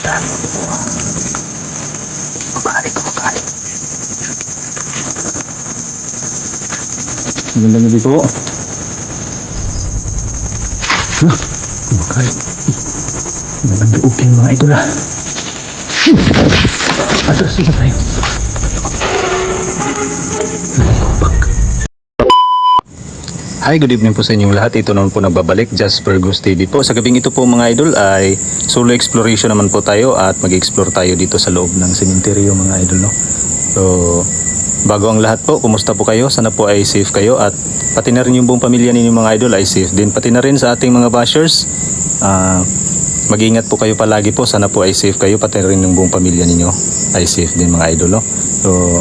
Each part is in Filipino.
Dami po. Mabalik ko kahit. Magandang gabi po. Kumakain. Nag-open mga idol ah. Atras na tayo. Hi, good evening po sa inyong lahat. Ito naman po nagbabalik, Jasper Goose TV po. Sa gabing ito po mga idol ay solo exploration naman po tayo at mag-explore tayo dito sa loob ng sementeryo mga idol, no? So, bago ang lahat po, kumusta po kayo? Sana po ay safe kayo at pati na rin yung buong pamilya ninyo mga idol ay safe din. Pati na rin sa ating mga bashers, mag-ingat po kayo palagi po. Sana po ay safe kayo, pati rin yung buong pamilya ninyo ay safe din mga idol, no? So,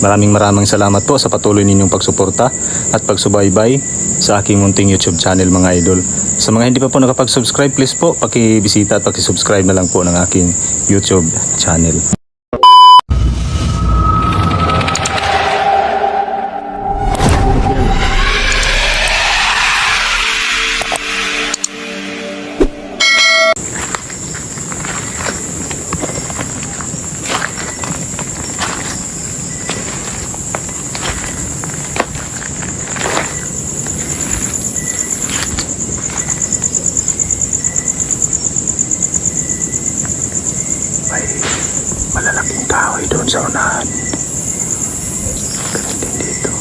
maraming salamat po sa patuloy ninyong pagsuporta at pagsubaybay sa aking munting YouTube channel mga idol. Sa mga hindi pa po nakapag-subscribe, please po pakibisita at pakisubscribe na lang po ng aking YouTube channel. Malalaking kahoy doon sa unahan. Ganun din dito.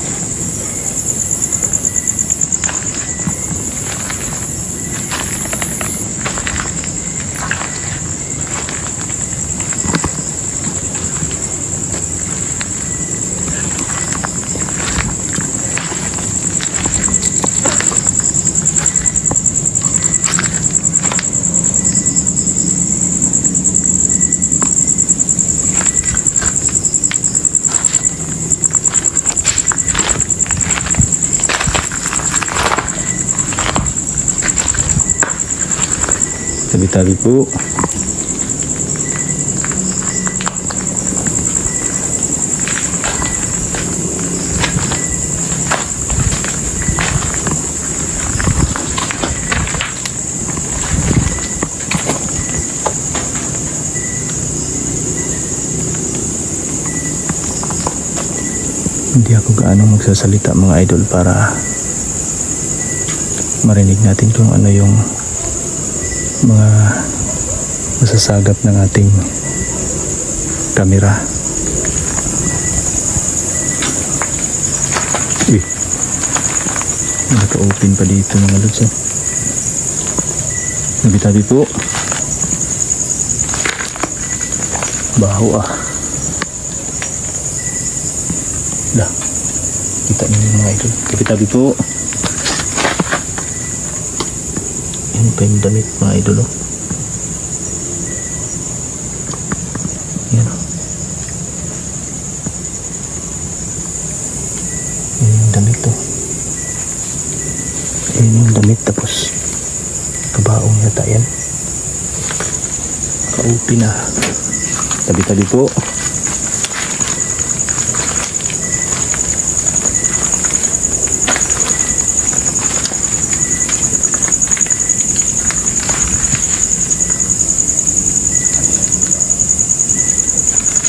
Tabi-tabi po. Hindi ako gaano magsasalita mga idol para marinig natin kung ano yung mga masasagap ng ating kamera. Uy, naka-open pa dito mga lods. Tabi-tabi po. Baho ah. Lah, kita niyo mga idol. Tabi-tabi po. Yan pa yung damit mga idol, oh. Yan, oh. Yan yung damit, oh. Yan yung damit, tapos kabaong yata yan. Kaupi na. Tabi-tabi po.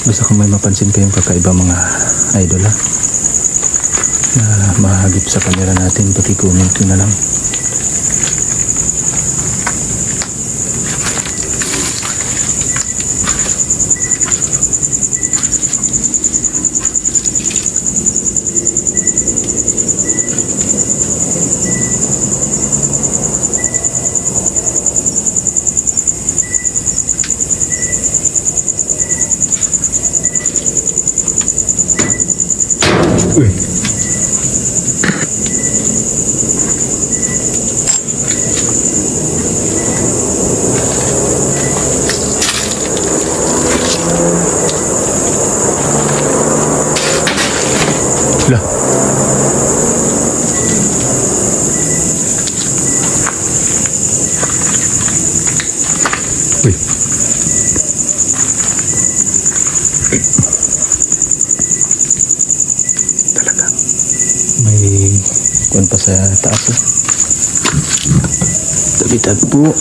Basta kung may mapansin kayong kakaiba mga idol ha, na mahagip sa camera natin, paki-comment nyo na lang. Uy. Lah. Uy. Talaga. May kuwan pa sa taas. Tabi-tabi po.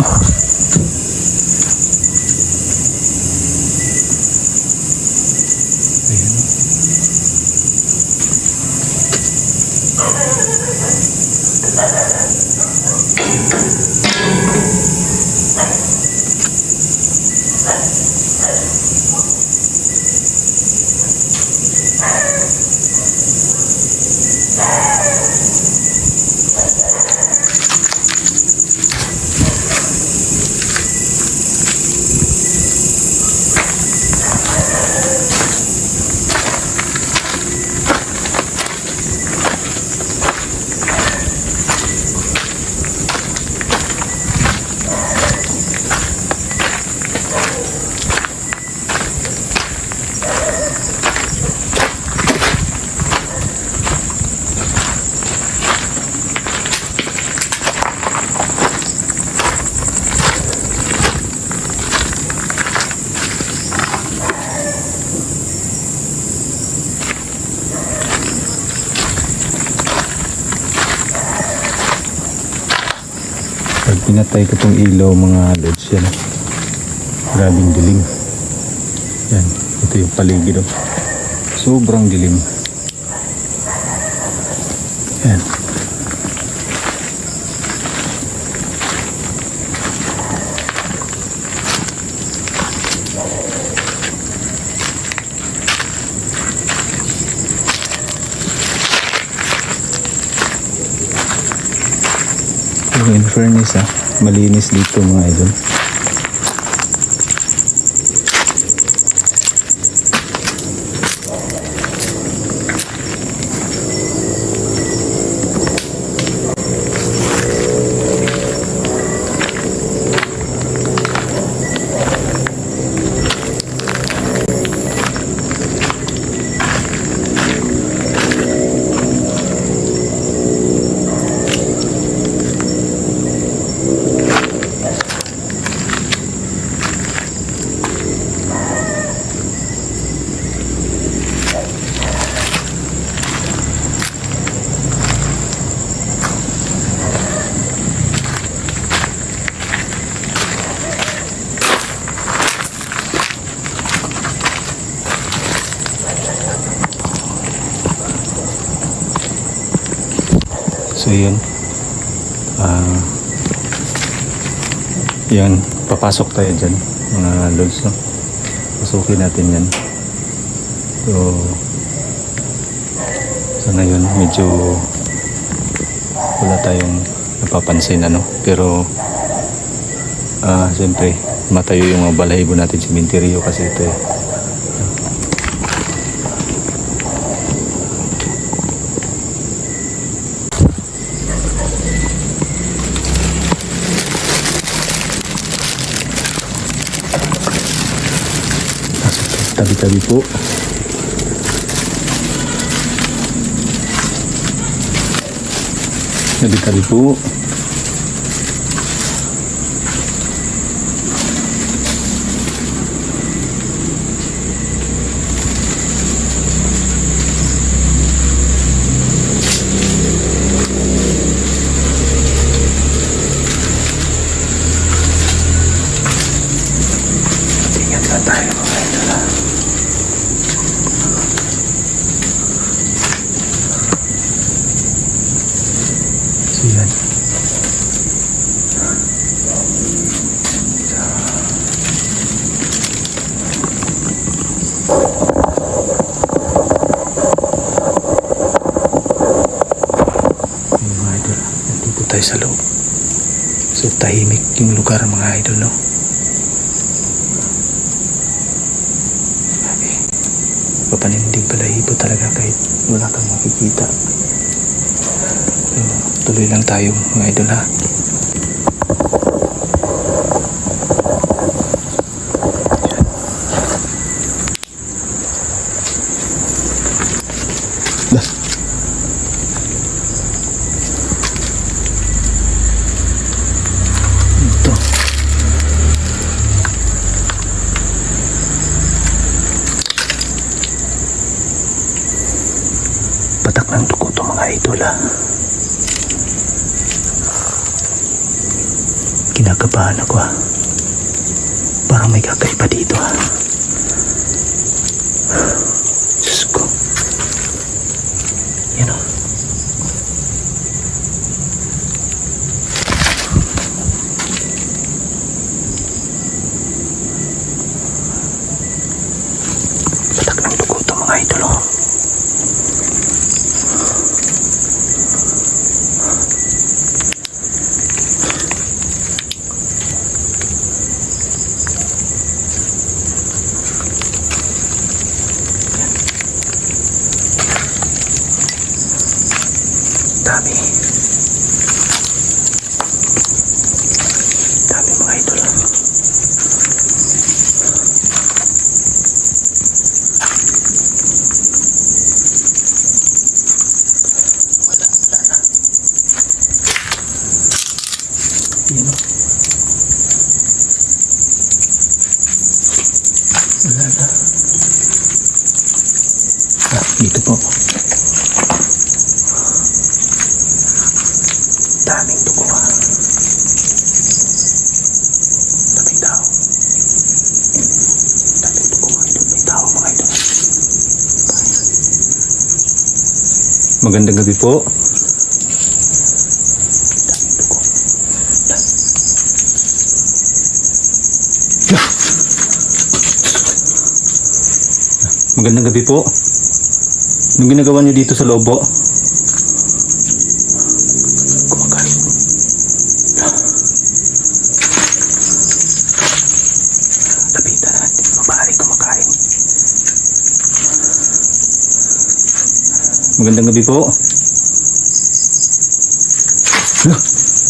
Pinatay ko tong ilaw mga lods yan. Grabing dilim. Yan, ito yung paligid oh. Sobrang dilim. Yan. Pero in fairness malinis dito mga idol. So yun, yan, papasok tayo dyan mga lods, no? Pasukin natin yan. So ngayon medyo wala tayong napapansin pero siyempre matayo yung mga balahibo natin sa sementeryo kasi ito tabi-tabi po. Tabi-tabi po. Ingat lang tayo mga idol. So yan. Mga idol, nandito tayo sa loob. So tahimik yung lugar mga idol, no? Papanindig balahibo talaga kahit wala kang makikita. So, tuloy lang tayo mga idol ha. Ito. Patak ng dugo to mga idol ha. Kinakabahan ako ha. Parang may kakaiba dito ha. Diyos ko. Yan o. Patak ng dugo to mga idol o. Dami. Dami mga idol. Wala na. Yan o. Wala na. Dito po. Daming dugo ha. Magandang gabi po. Magandang gabi po. Anong ginagawa niyo dito sa loob po? Kumakain. Lapitan natin. Babae kumakain. Magandang gabi po.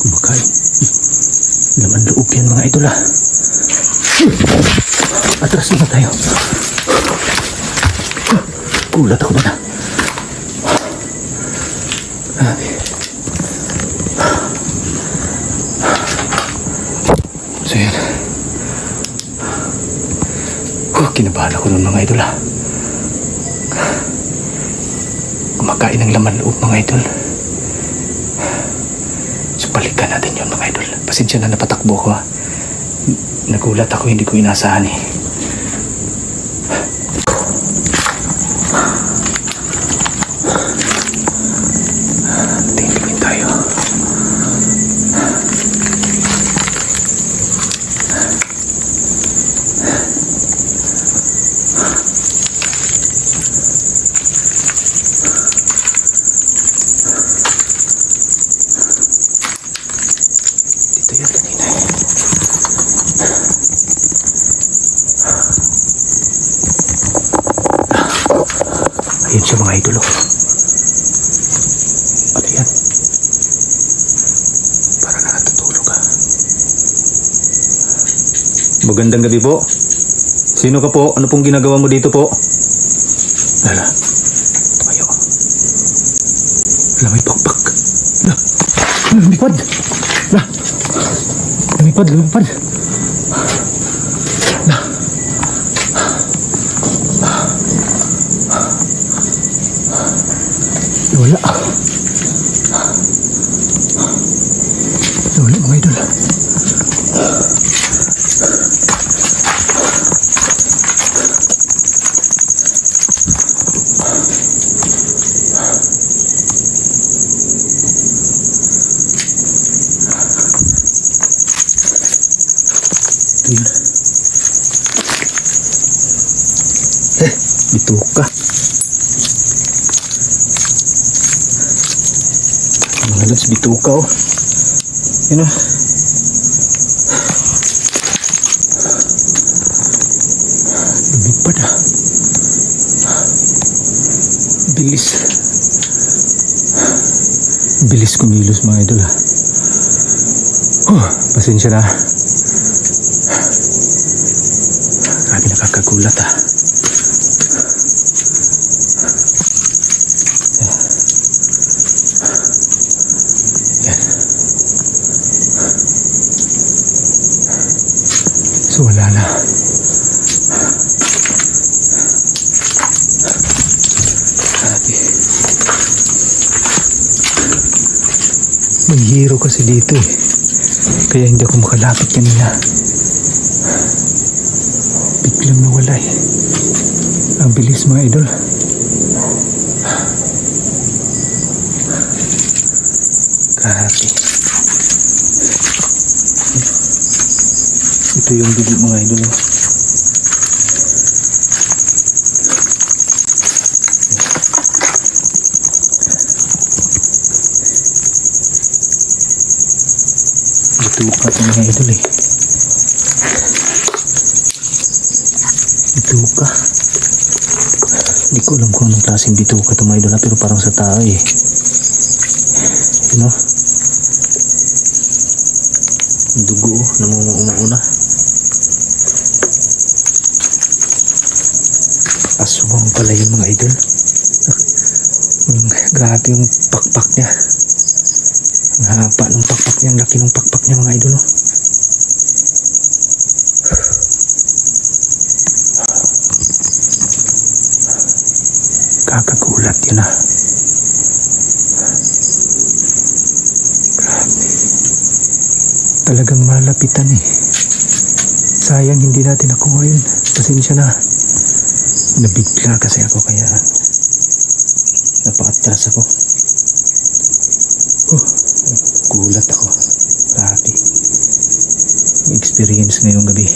Kumakain. Laman loob yan mga idol ah. Atras na tayo. Gulat ako na. So yan. Kinabahan ako nun mga idol ah. Kumakain ng laman loob mga idol. So balikan natin yun mga idol. Pasensya na napatakbo ko ah. Nagulat ako, hindi ko inasahan eh. Tingin tayo. Dito yan kanina eh. Ayun siya mga idol. Ano yan? Parang nakatutulog ah. Magandang gabi po. Sino ka po? Ano pong ginagawa mo dito po? Lala. Tumayo. Wala, may pakpak. Wala. Lumipad. Wala. Lumipad. Wala. Wala. Wala mga idol. Ito yun. Bituka. Mga lods, bituka oh. Yun oh. Lumipad ah. Bilis. Bilis kumilos mga idol ah. Pasensya na. Grabe, nakakagulat ah. So wala na. May hero kasi dito eh. Kaya hindi ako makalapit kanina. Biglang nawala eh. Ang bilis mga idol. Grabe. Ito yung dugo mga idol. Bituka ito mga idol eh. Bituka. Hindi ko alam kung anong klaseng bituka ito mga idol pero parang sa tao eh. You know? Dugo namumuuna. Aswang pala yung mga idol. Grabe yung pakpak niya. Ang haba ng pakpak niya. Ang laki ng pakpak niya mga idol. Kakagulat yun ah. Grabe. Talagang malapitan eh. Sayang hindi natin nakuha yun. Pasensya na. Nabigla kasi ako kaya napakatras ako. Oh, gulat ako. Grabe. Ang experience ngayong gabi.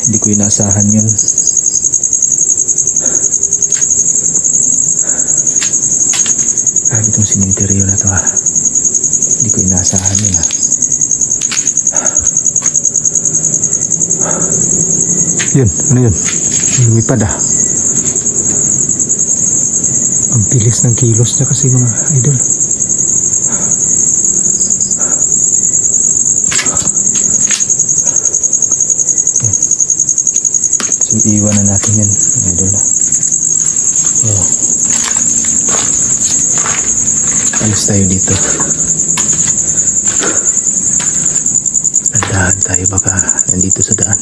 Hindi ko inaasahan yun. Grabe itong simenteryo na to, ha. Hindi ko inaasahan yun, ha. Yun, ano yun? Lumipad, ha. Ang bilis ng kilos niya kasi, mga idol. So iwan na natin yan, mga idol, ha. Oh. Alis tayo dito. Nandahan tayo, baka nandito sa daan.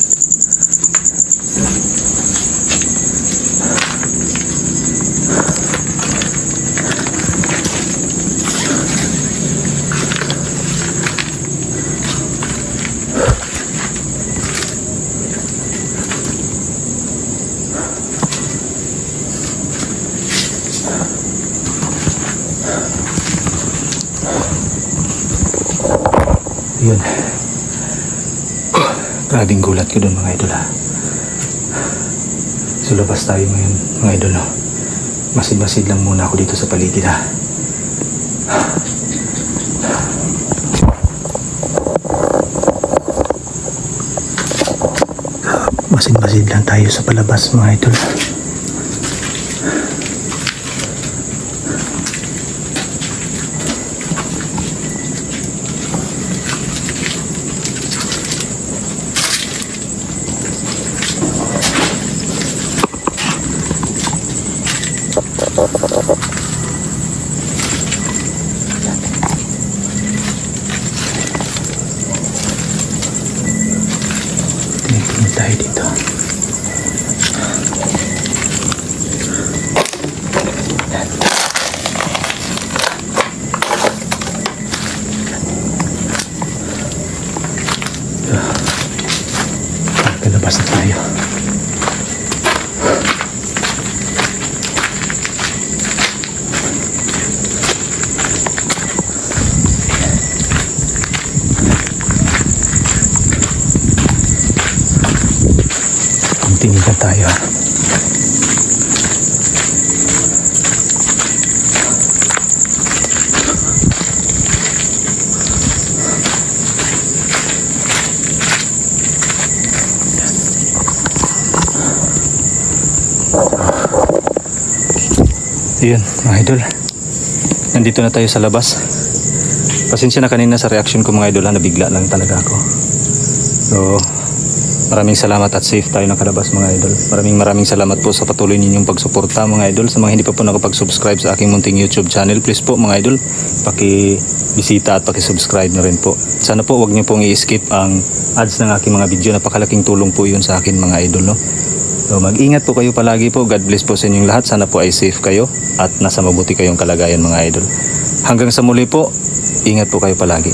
Yun. Grabing gulat ko doon, mga idol, ha. So labas tayo ngayon, mga idol, no. Masid-masid lang muna ako dito sa paligid, ha. Masid-masid lang tayo sa palabas, mga idol. Tingin tayo dito. Kalabas na tayo. Tingin na tayo. Yun, mga idol. Nandito na tayo sa labas. Pasensya na kanina sa reaction ko, mga idol, ha. Nabigla lang talaga ako. So, maraming salamat at safe tayo nakalabas, mga idol. Maraming salamat po sa patuloy ninyong pagsuporta, mga idol. Sa mga hindi pa po nakapag-subscribe sa aking munting YouTube channel, please po, mga idol, paki-bisita at paki-subscribe na rin po. Sana po wag niyo pong i-skip ang ads ng aking mga video. Napakalaking tulong po yun sa akin, mga idol, no? So mag-ingat po kayo palagi po. God bless po sa inyong lahat. Sana po ay safe kayo at nasa mabuti kayong kalagayan, mga idol. Hanggang sa muli po, ingat po kayo palagi.